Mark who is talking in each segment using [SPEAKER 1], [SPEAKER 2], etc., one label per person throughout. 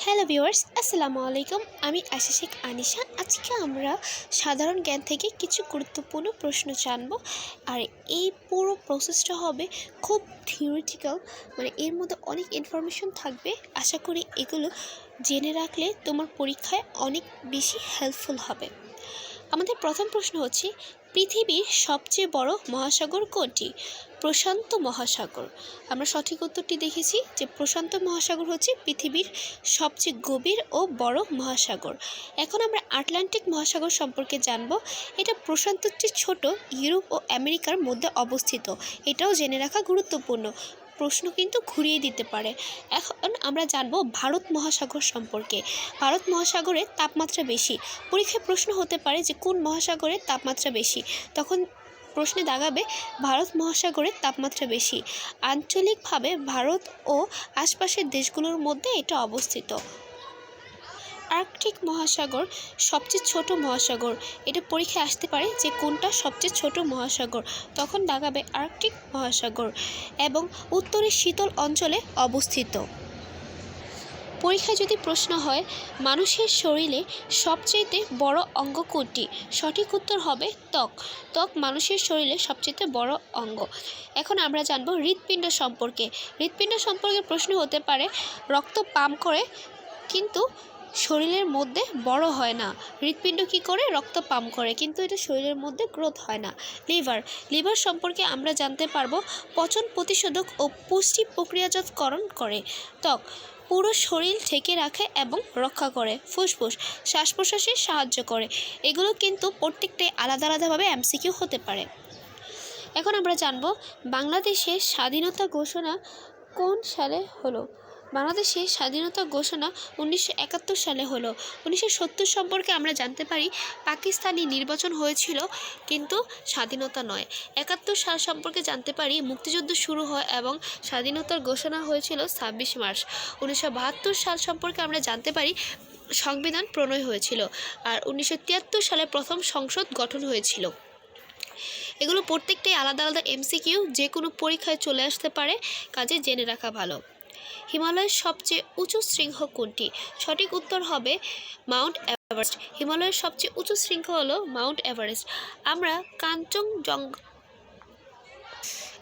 [SPEAKER 1] Hello viewers, আসসালামু আলাইকুম। আমি আশিক আনিশা। আজকে আমরা সাধারণ জ্ঞান থেকে কিছু গুরুত্বপূর্ণ প্রশ্ন জানব। আর এই পুরো প্রসেসটা হবে খুব থিওরিটিক্যাল, মানে এর মধ্যে অনেক ইনফরমেশন থাকবে। আশা করি এগুলো জেনে রাখলে তোমার পরীক্ষায় অনেক বেশি হেল্পফুল হবে। আমাদের প্রথম প্রশ্ন হচ্ছে, পৃথিবীর সবচেয়ে বড় মহাসাগর কোনটি? প্রশান্ত মহাসাগর। আমরা সঠিক উত্তরটি দেখেছি যে প্রশান্ত মহাসাগর হচ্ছে পৃথিবীর সবচেয়ে গভীর ও বড় মহাসাগর। এখন আমরা আটলান্টিক মহাসাগর সম্পর্কে জানব। এটা প্রশান্তের চেয়ে ছোট, ইউরোপ ও আমেরিকার মধ্যে অবস্থিত। এটাও জেনে রাখা গুরুত্বপূর্ণ, প্রশ্ন কিন্তু ঘুরিয়ে দিতে পারে। এখন আমরা জানব ভারত মহাসাগর সম্পর্কে। ভারত মহাসাগরের তাপমাত্রা বেশি। পরীক্ষায় প্রশ্ন হতে পারে যে কোন মহাসাগরের তাপমাত্রা বেশি, তখন প্রশ্নে দাগাবে ভারত মহাসাগরের তাপমাত্রা বেশি। আঞ্চলিকভাবে ভারত ও আশপাশের দেশগুলোর মধ্যে এটা অবস্থিত। আর্কটিক মহাসাগর সবচেয়ে ছোট মহাসাগর। এটা পরীক্ষায় আসতে পারে যে কোনটা সবচেয়ে ছোট মহাসাগর, তখন দাগাবে আর্কটিক মহাসাগর এবং উত্তরের শীতল অঞ্চলে অবস্থিত। পরীক্ষায় যদি প্রশ্ন হয় মানুষের শরীরে সবচেয়ে বড় অঙ্গ কোনটি, সঠিক উত্তর হবে ত্বক। ত্বক মানুষের শরীরে সবচেয়ে বড় অঙ্গ। এখন আমরা জানব হৃৎপিণ্ড সম্পর্কে। হৃৎপিণ্ড সম্পর্কে প্রশ্ন হতে পারে রক্ত পাম্প করে কিন্তু শরীরের মধ্যে বড় হয় না। হৃৎপিণ্ড কি করে? রক্ত পাম্প করে, কিন্তু এটা শরীরের মধ্যে গ্রোথ হয় না। লিভার সম্পর্কে আমরা জানতে পারবো পচন প্রতিশোধক ও পুষ্টি প্রক্রিয়াজাতকরণ করে। ত্বক পুরো শরীর ঢেকে রাখে এবং রক্ষা করে। ফুসফুস শ্বাস প্রশ্বাসে সাহায্য করে। এগুলো কিন্তু প্রত্যেকটাই আলাদা আলাদাভাবে এমসিকিউ হতে পারে। এখন আমরা জানব বাংলাদেশের স্বাধীনতা ঘোষণা কোন সালে হলো। বাংলাদেশের স্বাধীনতা ঘোষণা 1971 সালে হলো। 1970 সম্পর্কে আমরা জানতে পারি পাকিস্তানি নির্বাচন হয়েছিল কিন্তু স্বাধীনতা নয়। 71 সাল সম্পর্কে জানতে পারি মুক্তিযুদ্ধ শুরু হয় এবং স্বাধীনতার ঘোষণা হয়েছিল 26 মার্চ। 1972 সাল সম্পর্কে আমরা জানতে পারি সংবিধান প্রণয় হয়েছিল। আর 1973 সালে প্রথম সংসদ গঠন হয়েছিল। এগুলো প্রত্যেকটাই আলাদা আলাদা এমসিকিউ, যে কোনো পরীক্ষায় চলে আসতে পারে, কাজে জেনে রাখা ভালো। হিমালয়ের সবচেয়ে উঁচু শৃঙ্গ কোনটি? সঠিক উত্তর হবে মাউন্ট এভারেস্ট। হিমালয়ের সবচেয়ে উঁচু শৃঙ্গ হলো মাউন্ট এভারেস্ট। আমরা কাঞ্চনজঙ্ঘা,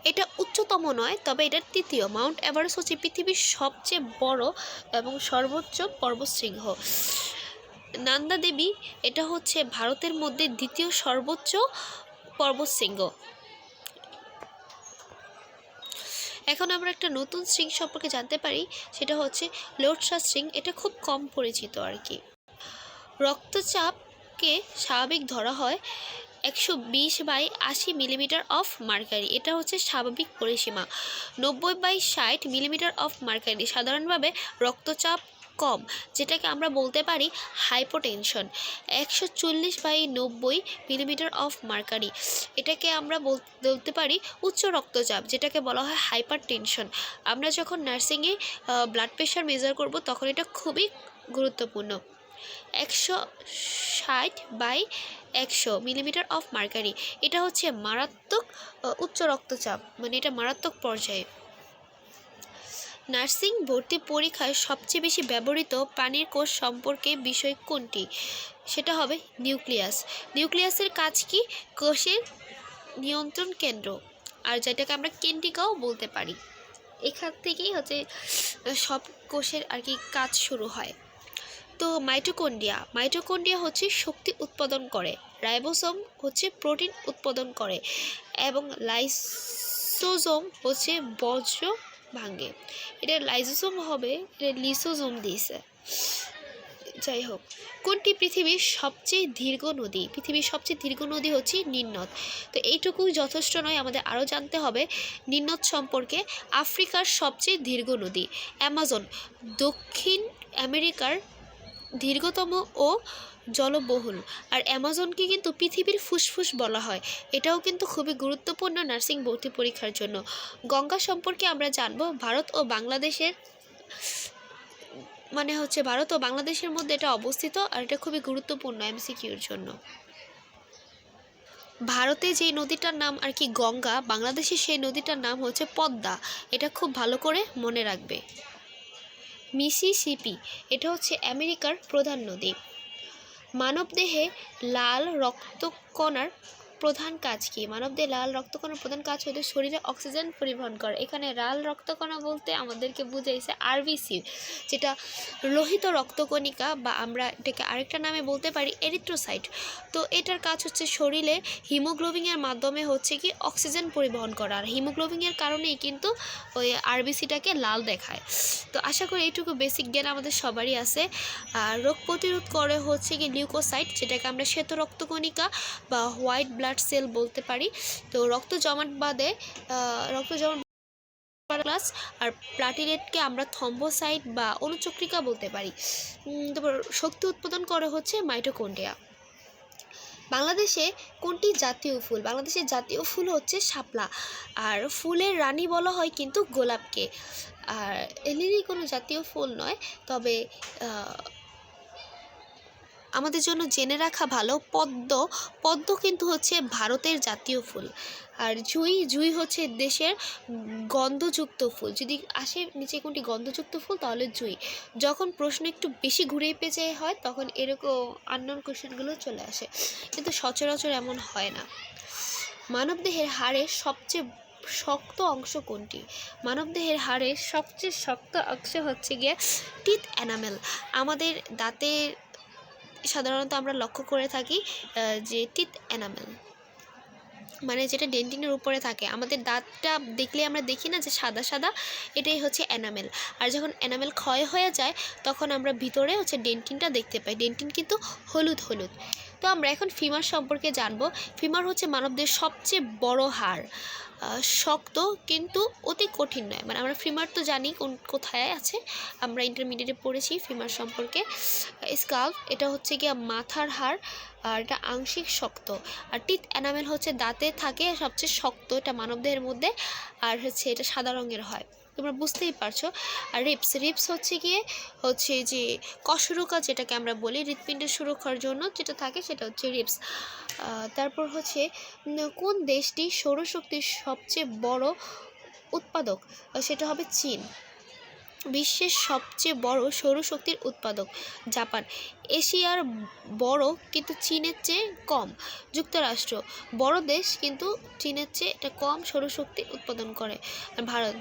[SPEAKER 1] এটা উচ্চতম নয়, তবে এটা তৃতীয়। মাউন্ট এভারেস্ট হচ্ছে পৃথিবীর সবচেয়ে বড় এবং সর্বোচ্চ পর্বতশৃঙ্গ। নন্দা দেবী, এটা হচ্ছে ভারতের মধ্যে দ্বিতীয় সর্বোচ্চ পর্বতশৃঙ্গ। এখন আমরা একটা নতুন শৃঙ্গ সম্পর্কে জানতে পারি, সেটা হচ্ছে লোটসা শৃঙ্গ। এটা খুব কম পরিচিত আর কি। রক্তচাপকে স্বাভাবিক ধরা হয় 120/80 মিলিমিটার অফ মার্কারি। এটা হচ্ছে স্বাভাবিক পরিসীমা। 90/60 মিলিমিটার অফ মার্কারি সাধারণভাবে রক্তচাপ কম, যেটাকে আমরা বলতে পারি হাইপোটেনশন। 140/90 মিলিমিটার অফ মার্কারি, এটাকে আমরা বলতে পারি উচ্চ রক্তচাপ, যেটাকে বলা হয় হাইপার টেনশন। আমরা যখন নার্সিংয়ে ব্লাড প্রেশার মেজার করব তখন এটা খুবই গুরুত্বপূর্ণ। 160/100 মিলিমিটার অফ মার্কারি, এটা হচ্ছে মারাত্মক উচ্চ রক্তচাপ, মানে এটা মারাত্মক পর্যায়ে। নার্সিং ভর্তি পরীক্ষায় সবচেয়ে বেশি ব্যবহৃত প্রাণীর কোষ সম্পর্কে বিষয় কোনটি? সেটা হবে নিউক্লিয়াস। নিউক্লিয়াসের কাজ কি? কোষের নিয়ন্ত্রণ কেন্দ্র, আর যেটাকে আমরা কেন্দ্রিকাও বলতে পারি। এখান থেকেই হচ্ছে সব কোষের আর কি কাজ শুরু হয়। তো মাইটোকন্ড্রিয়া হচ্ছে শক্তি উৎপাদন করে। রাইবোসোম হচ্ছে প্রোটিন উৎপাদন করে এবং লাইসোজোম হচ্ছে বজ্র ভাঙে। এটা লাইসোজোম হবে, এটা লিসোজোম দিয়েছে। যাই হোক, কোনটি পৃথিবীর সবচেয়ে দীর্ঘ নদী? পৃথিবীর সবচেয়ে দীর্ঘ নদী হচ্ছে নীল নদ। তো এইটুকুই যথেষ্ট নয়, আমাদের আরও জানতে হবে নীল নদ সম্পর্কে। আফ্রিকার সবচেয়ে দীর্ঘ নদী অ্যামাজন। দক্ষিণ আমেরিকার দীর্ঘতম ও জলবহুল। আর অ্যামাজনকে কিন্তু পৃথিবীর ফুসফুস বলা হয়। এটাও কিন্তু খুবই গুরুত্বপূর্ণ নার্সিং ভর্তি পরীক্ষার জন্য। গঙ্গা সম্পর্কে আমরা জানব ভারত ও বাংলাদেশের মধ্যে এটা অবস্থিত, আর এটা খুবই গুরুত্বপূর্ণ এমসিকিউর জন্য। ভারতে যে নদীটার নাম আর কি গঙ্গা, বাংলাদেশে সেই নদীটার নাম হচ্ছে পদ্মা। এটা খুব ভালো করে মনে রাখবে। মিসিসিপি, এটা হচ্ছে আমেরিকার প্রধান নদী। মানবদেহে লাল রক্তকণার প্রধান কাজ কি? মানবদেহে লাল রক্তকণার প্রধান কাজ হলো শরীরে অক্সিজেন পরিবহন করা। এখানে লাল রক্তকণা বলতে আমাদেরকে বুঝাইছে আরবিসি, যেটা লোহিত রক্তকণিকা, বা আমরা এটাকে আরেকটা নামে বলতে পারি এরিথ্রোসাইট। তো এটার কাজ হচ্ছে শরীরে হিমোগ্লোবিনের মাধ্যমে হচ্ছে কি অক্সিজেন পরিবহন করা, আর হিমোগ্লোবিনের কারণেই কিন্তু ওই আরবিসিটাকে লাল দেখায়। তো আশা করি এইটুকু বেসিক জ্ঞান আমাদের সবারই আছে। আর রোগ প্রতিরোধ করে হচ্ছে কি লিউকোসাইট, যেটাকে আমরা শ্বেত রক্তকণিকা বা হোয়াইট ব্লাড সেল বলতে পারি। তো রক্ত জমাট বাঁধে, রক্ত জমাট প্লাস আর প্লাটিলেটকে আমরা থম্বোসাইট বা অনুচক্রিকা বলতে পারি। তারপর শক্তি উৎপাদন করে হচ্ছে মাইটোকন্ড্রিয়া। বাংলাদেশে কোনটি জাতীয় ফুল? বাংলাদেশের জাতীয় ফুল হচ্ছে শাপলা, আর ফুলের রানী বলা হয় কিন্তু গোলাপকে। আর লিলি কোনো জাতীয় ফুল নয়, তবে আমাদের জন্য জেনে রাখা ভালো, পদ্ম কিন্তু হচ্ছে ভারতের জাতীয় ফুল। আর জুঁই হচ্ছে দেশের গন্ধযুক্ত ফুল। যদি আসে নিচে কোনটি গন্ধযুক্ত ফুল, তাহলে জুঁই। যখন প্রশ্ন একটু বেশি ঘুরে পেঁচিয়ে হয়, তখন এরকম আননোন কোশ্চেনগুলো চলে আসে, কিন্তু সচরাচর এমন হয় না। মানবদেহের হাড়ের সবচেয়ে শক্ত অংশ কোনটি? মানবদেহের হাড়ের সবচেয়ে শক্ত অংশ হচ্ছে গিয়ে টিথ এনামেল। আমাদের দাঁতের সাধারণত আমরা লক্ষ্য করে থাকি যে টিথ এনামেল মানে যেটা ডেন্টিনের উপরে থাকে, আমাদের দাঁতটা দেখলে আমরা দেখি না যে সাদা সাদা, এটাই হচ্ছে এনামেল। আর যখন এনামেল ক্ষয় হয়ে যায়, তখন আমরা ভিতরে হচ্ছে ডেন্টিনটা দেখতে পাই। ডেন্টিন কিন্তু হলুদ হলুদ। তো আমরা এখন ফিমার সম্পর্কে জানবো। ফিমার হচ্ছে মানবদের সবচেয়ে বড় হাড়, শক্ত কিন্তু অতি কঠিন নয়। মানে আমরা ফিমার তো জানি কোথায় আছে, আমরা ইন্টারমিডিয়েটে পড়েছি ফিমার সম্পর্কে। স্কাল্প, এটা হচ্ছে গিয়ে মাথার হাড়, আর এটা আংশিক শক্ত। আর টিথ এনামেল হচ্ছে দাঁতে থাকে সবচেয়ে শক্ত, এটা মানবদেহের মধ্যে, আর হচ্ছে এটা সাদা রঙের হয়, তোমরা বুঝতেই পারছো। আর রিপস হচ্ছে গিয়ে যে কশরুকা, যেটাকে আমরা বলি হৃৎপিণ্ডের সুরক্ষার জন্য যেটা থাকে, সেটা হচ্ছে রিপস। তারপর হচ্ছে কোন দেশটি সৌরশক্তির সবচেয়ে বড় উৎপাদক? সেটা হবে চীন। বিশ্বের সবচেয়ে বড় সৌরশক্তির উৎপাদক জাপান। এশিয়ার বড় কিন্তু চীনের চেয়ে কম যুক্তরাষ্ট্র। বড় দেশ কিন্তু চীনের চেয়ে এটা কম সৌরশক্তি উৎপাদন করে।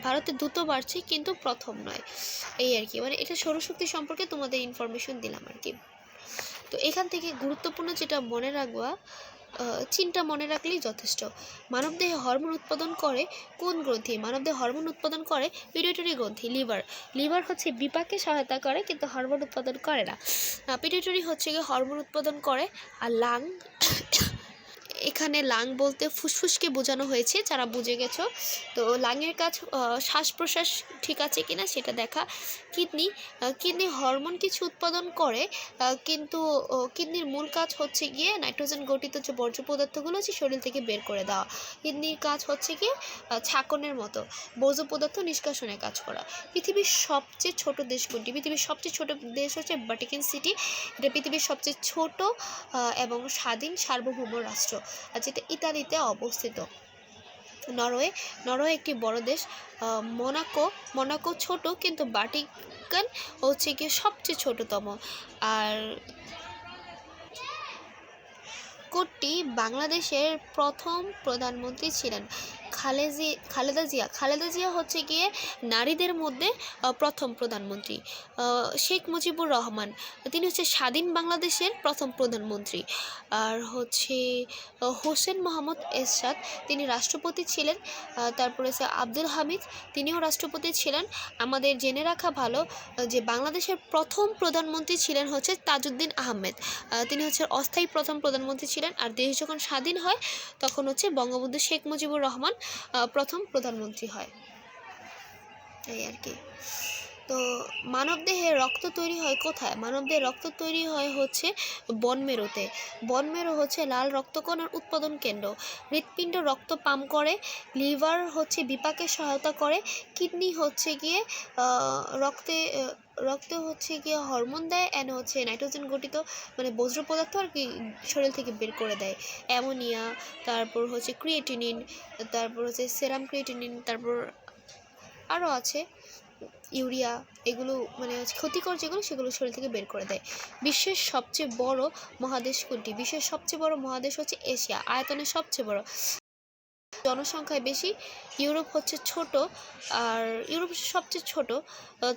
[SPEAKER 1] ভারতে দ্রুত বাড়ছে কিন্তু প্রথম নয়। এই আর কি, মানে এটা সৌরশক্তি সম্পর্কে তোমাদের ইনফরমেশন দিলাম আর কি। তো এখান থেকে গুরুত্বপূর্ণ যেটা মনে রাখবা, চিন্তা মনে রাখলেই যথেষ্ট। মানবদেহে হরমোন উৎপাদন করে কোন গ্রন্থি? মানবদেহে হরমোন উৎপাদন করে পিটুইটারি গ্রন্থি, লিভার হচ্ছে বিপাকে সহায়তা করে কিন্তু হরমোন উৎপাদন করে না। পিটুইটারি হচ্ছে গিয়ে হরমোন উৎপাদন করে। আর লাং, এখানে লাং বলতে ফুসফুসকে বোঝানো হয়েছে, যারা বুঝে গেছো। তো লাংয়ের কাজ শ্বাস প্রশ্বাস ঠিক আছে কিনা সেটা দেখা। কিডনি হরমোন কিছু উৎপাদন করে, কিন্তু কিডনির মূল কাজ হচ্ছে গিয়ে নাইট্রোজেন গঠিত যে বর্জ্য পদার্থগুলো আছে শরীর থেকে বের করে দেওয়া। কিডনির কাজ হচ্ছে গিয়ে ছাঁকনের মতো বর্জ্য পদার্থ নিষ্কাশনের কাজ করা। পৃথিবীর সবচেয়ে ছোট দেশ কোনটি? পৃথিবীর সবচেয়ে ছোট দেশ হচ্ছে ভ্যাটিকান সিটি। এটা পৃথিবীর সবচেয়ে ছোট এবং স্বাধীন সার্বভৌম রাষ্ট্র, আর যেটা ইতালিতে অবস্থিত। নরওয়ে একটি বড় দেশ। মোনাকো ছোট, কিন্তু ভ্যাটিকান হচ্ছে গিয়ে সবচেয়ে ছোটতম। আর কোটি বাংলাদেশের প্রথম প্রধানমন্ত্রী ছিলেন? খালেদা জিয়া হচ্ছে গিয়ে নারীদের মধ্যে প্রথম প্রধানমন্ত্রী। শেখ মুজিবুর রহমান, তিনি হচ্ছে স্বাধীন বাংলাদেশের প্রথম প্রধানমন্ত্রী। আর হচ্ছে হোসেন মোহাম্মদ এরশাদ, তিনি রাষ্ট্রপতি ছিলেন। তারপরে হচ্ছে আব্দুল হামিদ, তিনিও রাষ্ট্রপতি ছিলেন। আমাদের জেনে রাখা ভালো যে বাংলাদেশের প্রথম প্রধানমন্ত্রী ছিলেন হচ্ছে তাজউদ্দিন আহমেদ, তিনি হচ্ছে অস্থায়ী প্রথম প্রধানমন্ত্রী ছিলেন। আর দেশ যখন স্বাধীন হয়, তখন হচ্ছে বঙ্গবন্ধু শেখ মুজিবুর রহমান প্রথম প্রধানমন্ত্রী হয়। এই আর কি। তো মানবদেহে রক্ত তৈরি হয় কোথায়? মানবদেহে রক্ত তৈরি হয় হচ্ছে বনমেরুতে। বনমেরু হচ্ছে লাল রক্তকণার উৎপাদন কেন্দ্র। হৃৎপিণ্ড রক্ত পাম্প করে। লিভার হচ্ছে বিপাকে সহায়তা করে। কিডনি হচ্ছে গিয়ে রক্তে হচ্ছে গিয়ে হরমোন দেয়, অ্যান্ড হচ্ছে নাইট্রোজেন গঠিত মানে বজ্র পদার্থ আর কি শরীর থেকে বের করে দেয়, অ্যামোনিয়া, তারপর হচ্ছে ক্রিয়েটিনিন, তারপর হচ্ছে সেরাম ক্রিয়েটিনিন, তারপর আরও আছে। ইউরিয়া এগুলো মানে ক্ষতিকর যেগুলো সেগুলো শরীর থেকে বের করে দেয়। বিশ্বের সবচেয়ে বড় মহাদেশ কোনটি? বিশ্বের সবচেয়ে বড় মহাদেশ হচ্ছে এশিয়া, আয়তনে সবচেয়ে বড়, জনসংখ্যায় বেশি। ইউরোপ হচ্ছে ছোট, আর ইউরোপ সবচেয়ে ছোট,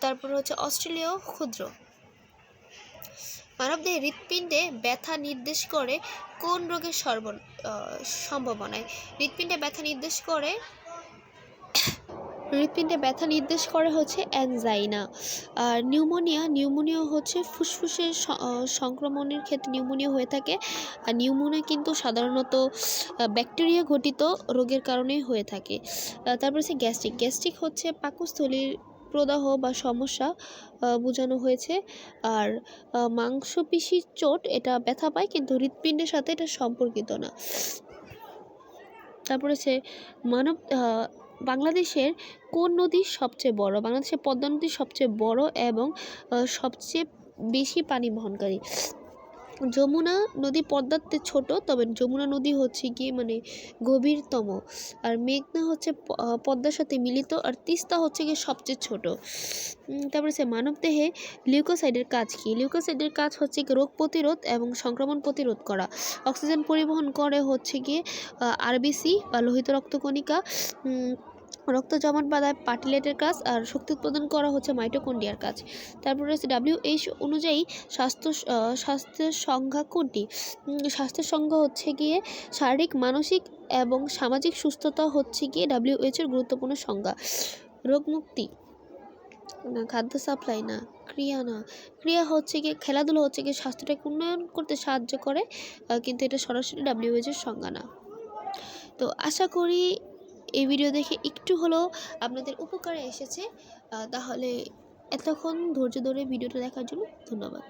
[SPEAKER 1] তারপর হচ্ছে অস্ট্রেলিয়াও ক্ষুদ্র। মানবদেহে হৃৎপিণ্ডে ব্যথা নির্দেশ করে কোন রোগের সম্ভাবনায়? হৃৎপিণ্ডে ব্যথা নির্দেশ করে হচ্ছে অ্যানজাইনা। আর নিউমোনিয়া হচ্ছে ফুসফুসের সংক্রমণের ক্ষেত্রে নিউমোনিয়া হয়ে থাকে। আর নিউমোনিয়া কিন্তু সাধারণত ব্যাকটেরিয়া ঘটিত রোগের কারণেই হয়ে থাকে। তারপর হচ্ছে গ্যাস্ট্রিক হচ্ছে পাকস্থলীর প্রদাহ বা সমস্যা বোঝানো হয়েছে। আর মাংসপেশির চোট এটা ব্যথা পায়, কিন্তু হৃৎপিণ্ডের সাথে এটা সম্পর্কিত না। তারপরে হচ্ছে বাংলাদেশের কোন নদী সবচেয়ে বড়? বাংলাদেশের পদ্মা নদী সবচেয়ে বড় এবং সবচেয়ে বেশি পানি বহনকারী। যমুনা নদী পদ্মাতে ছোট, তবে যমুনা নদী হচ্ছে গিয়ে মানে গভীরতম। আর মেঘনা হচ্ছে পদ্মার সাথে মিলিত, আর তিস্তা হচ্ছে গিয়ে সবচেয়ে ছোট। তারপরে হচ্ছে মানবদেহে লিউকোসাইডের কাজ কি? লিউকোসাইডের কাজ হচ্ছে কি রোগ প্রতিরোধ এবং সংক্রমণ প্রতিরোধ করা। অক্সিজেন পরিবহন করে হচ্ছে গিয়ে আরবিসি বা লোহিত রক্তকণিকা। রক্ত জমাট বাঁধায় প্লাটেলেটের কাজ, আর শক্তি উৎপাদন করা হচ্ছে মাইটোকন্ড্রিয়ার কাজ। তারপরে হচ্ছে WHO অনুযায়ী স্বাস্থ্যের সংজ্ঞা কোনটি? স্বাস্থ্যের সংজ্ঞা হচ্ছে গিয়ে শারীরিক, মানসিক এবং সামাজিক সুস্থতা হচ্ছে গিয়ে WHO এর গুরুত্বপূর্ণ সংজ্ঞা। রোগমুক্তি না, খাদ্য সাপ্লাই না, ক্রিয়া হচ্ছে গিয়ে খেলাধুলা হচ্ছে গিয়ে স্বাস্থ্যটাকে উন্নয়ন করতে সাহায্য করে, কিন্তু এটা সরাসরি WHO এর সংজ্ঞা না। তো আশা করি এই ভিডিও দেখে একটু হলেও আপনাদের উপকারে এসেছে। তাহলে এতক্ষণ ধৈর্য ধরে ভিডিওটা দেখার জন্য ধন্যবাদ।